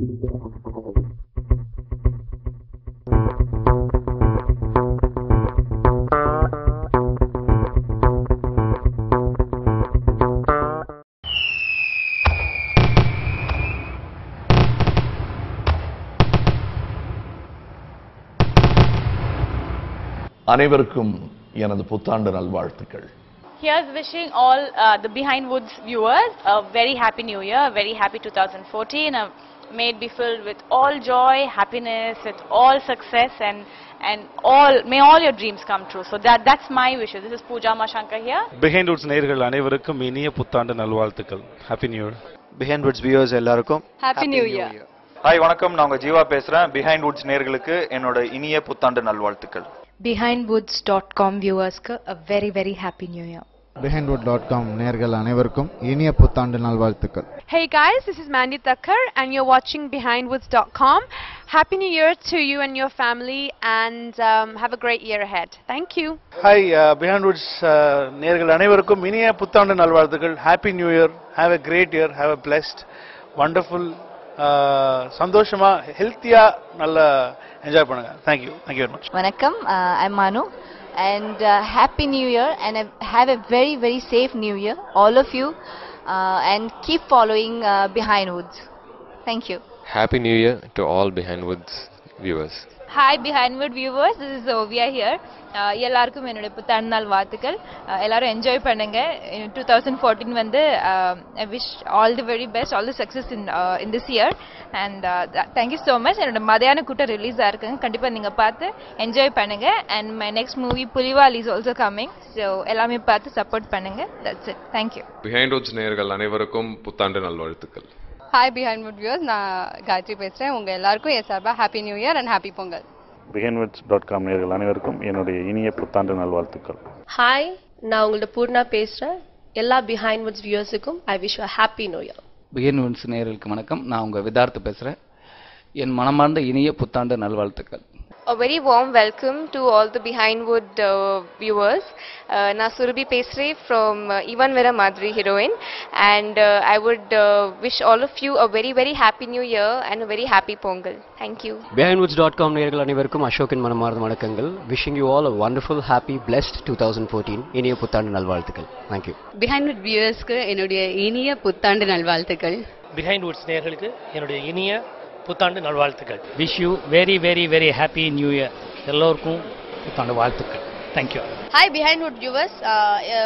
அனைவருக்கும் எனது புத்தாண்டு நல்வாழ்த்துக்கள். Here's wishing all the Behind Woods viewers a very happy new year, a very happy 2014. May it be filled with all joy, happiness, with all success, and may all your dreams come true. So that's my wishes. This is Pooja Mashankar here. Behind Woods நேயர்கள் அனைவருக்கும் இனிய புத்தாண்டு நல்வாழ்த்துக்கள். Happy New Year. Behind Woods viewers எல்லாருக்கும் Happy New Year. Hi வணக்கம், நான் உங்க ஜீவா பேசுறேன். Behind Woods நேயர்களுக்கு என்னோட இனிய புத்தாண்டு நல்வாழ்த்துக்கள். BehindWoods.com viewers ku a very very happy new year. BehindWoods.com நேயர்கள் அனைவருக்கும் இனிய புத்தாண்டு நல்வாழ்த்துக்கள். Hey guys, this is Mandy Thakkar and you're watching BehindWoods.com. Happy New Year to you and your family and have a great year ahead. Thank you. Hi, Behind Woods நேயர்கள் அனைவருக்கும் இனிய புத்தாண்டு நல்வாழ்த்துக்கள். Happy New Year. Have a great year. Have a blessed, wonderful, சந்தோஷமா ஹெல்த்தியா நல்ல enjoy பண்ணுங்க. Thank you very much. Vanakkam, I'm Manu and happy new year and have a very very safe new year all of you and keep following Behind Woods. Thank you. Happy New Year to all Behind Woods viewers. Hi Behind Wood viewers, this is Ovia here. எல்லாருக்கும் என்னோட புத்தாண்டு நாள் வாழ்த்துக்கள். எல்லாரும் enjoy பண்ணுங்க. 2014 வந்து I wish all the very best, all the success in this year and thank you so much. என்னோட மதியான கூட்ட ரிலீஸ் ஆயிருக்குங்க, கண்டிப்பா நீங்க பார்த்து என்ஜாய் பண்ணுங்க. and my next movie புலிவால் is also coming, so எல்லாமே பார்த்து சப்போர்ட் பண்ணுங்க. That's it. Thank you. Behind Woods நேயர்கள் அனைவருக்கும் புத்தாண்டு நல்வாழ்த்துக்கள். Hi Behind Woods viewers, நான் காயத்ரி பேசுறேன். உங்க எல்லாருக்கும் என் சார்பா happy new year and happy Pongal. BehindWoods.com நேயர்கள் அனைவருக்கும் என்னுடைய இனிய புத்தாண்டு நல்வாழ்த்துக்கள். ஹாய், நான் உங்களோட பூர்ணா பேசுறேன். எல்லா Behind Woods வியூவர்ஸுக்கும் I wish you happy new year. Behind Woods நேயர்களுக்கு வணக்கம், நான் உங்க விதார்த்த பேசுறேன். என் மனமார்ந்த இனிய புத்தாண்டு நல்வாழ்த்துக்கள். A very warm welcome to all the Behind Wood viewers. Na Surabhi Pesre from Ivan Vera Madri heroine and I would wish all of you a very very happy new year and a very happy Pongal. Thank you. BehindWoods.com நேயர்கள் அனைவருக்கும் அசோக்கின் மனமார்ந்த வணக்கங்கள். Wishing you all a wonderful, happy, blessed 2014 இனிய புத்தாண்டு நல்வாழ்த்துக்கள். Thank you. Behind Woods viewers-க்கு என்னுடைய இனிய புத்தாண்டு நல்வாழ்த்துக்கள். Behind Woods நேயர்களுக்கு என்னுடைய இனிய புத்தாண்டு நல்வாழ்த்துக்கள். Wish you very very very happy new year. எல்லோருக்கும் புத்தாண்டு வாழ்த்துக்கள். Thank you. Hi Behind Wood viewers,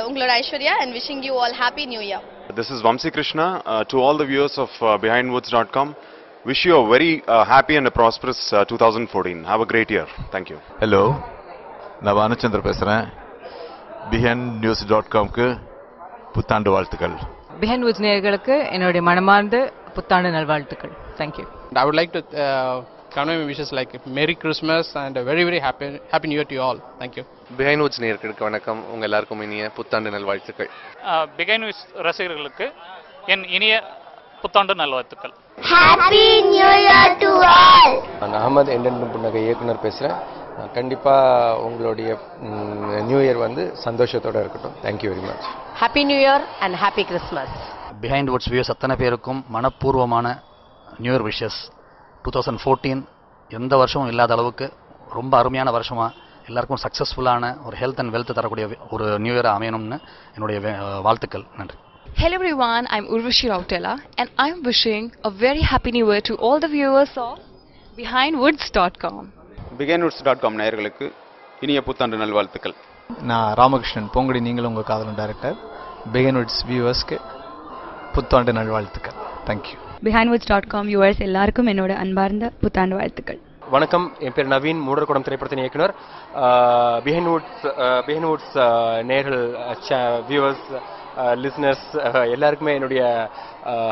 உங்களோட Aishwarya and wishing you all happy new year. This is Vamsi Krishna. To all the viewers of BehindWoods.com, wish you a very happy and a prosperous 2014. Have a great year. Thank you. Hello, நான் வானச்சந்திர பேசுறேன். BehindNews.com-க்கு புத்தாண்டு வாழ்த்துக்கள். Behind Woods நேயர்களுக்கு என்னுடைய மனமார்ந்த புத்தாண்டு நல்வாழ்த்துக்கள். Thank you. I would like to convey my wishes like Merry Christmas and a very very happy New Year to you all. Thank you. Behind Woods நேயர்களுக்கு வணக்கம், உங்க எல்லாருக்கும் இனிய புத்தாண்டு நல்வாழ்த்துக்கள். Behind Woods ரசிகர்களுக்கு என் இனிய புத்தாண்டு நல்வாழ்த்துக்கள். Happy New Year to all. நான் அகமது எண்டென்டும் புன்னகை இயக்குனர் பேசுகிறேன். கண்டிப்பாக உங்களுடைய நியூ இயர் வந்து சந்தோஷத்தோடு இருக்கட்டும். Thank you very much. Happy New Year and happy Christmas. Behind Woods viewers அத்தனை பேருக்கும் மனப்பூர்வமான நியூ இயர் விஷஸ். 2014 எந்த வருஷமும் இல்லாத அளவுக்கு ரொம்ப அருமையான வருஷமாக எல்லாருக்கும் சக்ஸஸ்ஃபுல்லான ஒரு ஹெல்த் அண்ட் வெல்த் தரக்கூடிய ஒரு நியூ இயர் அமையணும்னு என்னுடைய வாழ்த்துக்கள். நன்றி. Hello everyone, I'm Urvashi Rautela and I'm wishing a very happy new year to all the viewers of BehindWoods.com. BehindWoods.com நேயர்களுக்கு இனிய புத்தாண்டு நல்வாழ்த்துக்கள். நான் ராமகிருஷ்ணன் பொங்குடி, நீங்களும் உங்கள் காதலன் டைரக்டர். Behind Woods வியூவர்ஸ்க்கு புத்தாண்டு நல்வாழ்த்துக்கள். தேங்க்யூ. BehindWoods.com viewers எல்லாருக்கும் என்னோட அன்பார்ந்த புத்தாண்டு வாழ்த்துக்கள். வணக்கம், என் பேர் நவீன், மூடர்குடம் திரைப்படத்தின் இயக்குனர். Behind Woods நேயர்கள், வியூவர்ஸ், லிசனர்ஸ் எல்லாருக்குமே என்னுடைய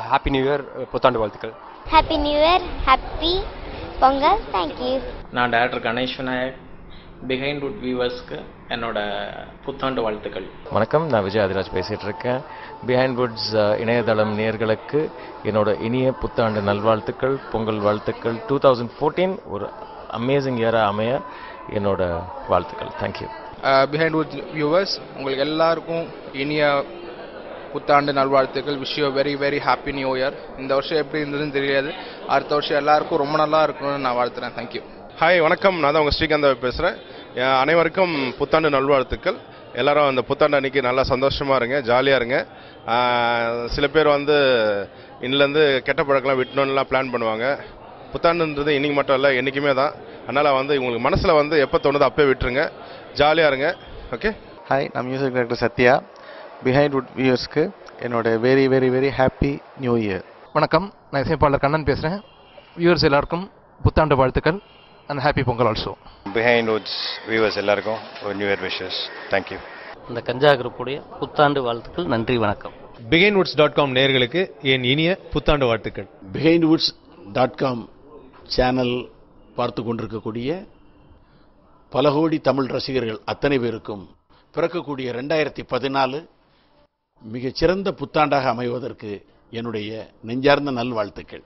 ஹாப்பி நியூ இயர் புத்தாண்டு வாழ்த்துக்கள். Happy New Year, happy Pongal. Thank you. நான் director Ganesh Vinayak. Behind Wood வியூவர்ஸ்க்கு என்னோட புத்தாண்டு வாழ்த்துக்கள். வணக்கம், நான் விஜய் ஆதிராஜ் பேசிகிட்டு இருக்கேன். Behind Woods இணையதளம் நேயர்களுக்கு என்னோட இனிய புத்தாண்டு நல்வாழ்த்துக்கள், பொங்கல் வாழ்த்துக்கள். 2014 ஒரு அமேசிங் இயராக அமைய என்னோட வாழ்த்துக்கள். தேங்க்யூ. Behind Woods viewers, உங்களுக்கு எல்லாருக்கும் இனிய புத்தாண்டு நல்வாழ்த்துக்கள். Wish you very very happy new year. இந்த வருஷம் எப்படி இருந்ததுன்னு தெரியாது, அடுத்த வருஷம் எல்லாருக்கும் ரொம்ப நல்லா இருக்கணும்னு நான் வாழ்த்துறேன். தேங்க்யூ. ஹாய், வணக்கம். நான் தான் உங்கள் ஸ்ரீகாந்த் பேசுகிறேன். அனைவருக்கும் புத்தாண்டு நல்வாழ்த்துக்கள். எல்லாரும் அந்த புத்தாண்டு அன்றைக்கி நல்லா சந்தோஷமாக இருங்க, ஜாலியாக இருங்க. சில பேர் வந்து இன்னிலேருந்து கெட்ட பழக்கம்லாம் விட்டணும்லாம் பிளான் பண்ணுவாங்க. புத்தாண்டுன்றது இன்றைக்கி மட்டும் இல்லை, என்றைக்குமே தான். அதனால் வந்து உங்களுக்கு மனசில் வந்து எப்போ தோணுதோ அப்போ விட்டுருங்க, ஜாலியாக இருங்க. ஓகே. ஹாய், நான் music director Sathya. Behind wood வியூவர்ஸ்க்கு என்னோட very very very happy new year. வணக்கம், நான் இசைப்பாளர் கண்ணன் பேசுகிறேன். வியூவர்ஸ் எல்லாருக்கும் புத்தாண்டு வாழ்த்துக்கள் and happy Pongal also. Behind woods viewers எல்லாருக்கும் ஒரு நியூ இயர் விஷஸ். தேங்க்யூ. இந்த கஞ்சா குரூப்புடைய புத்தாண்டு வாழ்த்துக்கள். நன்றி, வணக்கம். BehindWoods.com நேயர்களுக்கு என் இனிய புத்தாண்டு வாழ்த்துக்கள். BehindWoods.com சேனல் பார்த்து கொண்டிருக்கக்கூடிய பல கோடி தமிழ் ரசிகர்கள் அத்தனை பேருக்கும் பிறக்கக்கூடிய 2014 மிகச்சிறந்த புத்தாண்டாக அமைவதற்கு என்னுடைய நெஞ்சார்ந்த நல்வாழ்த்துக்கள்.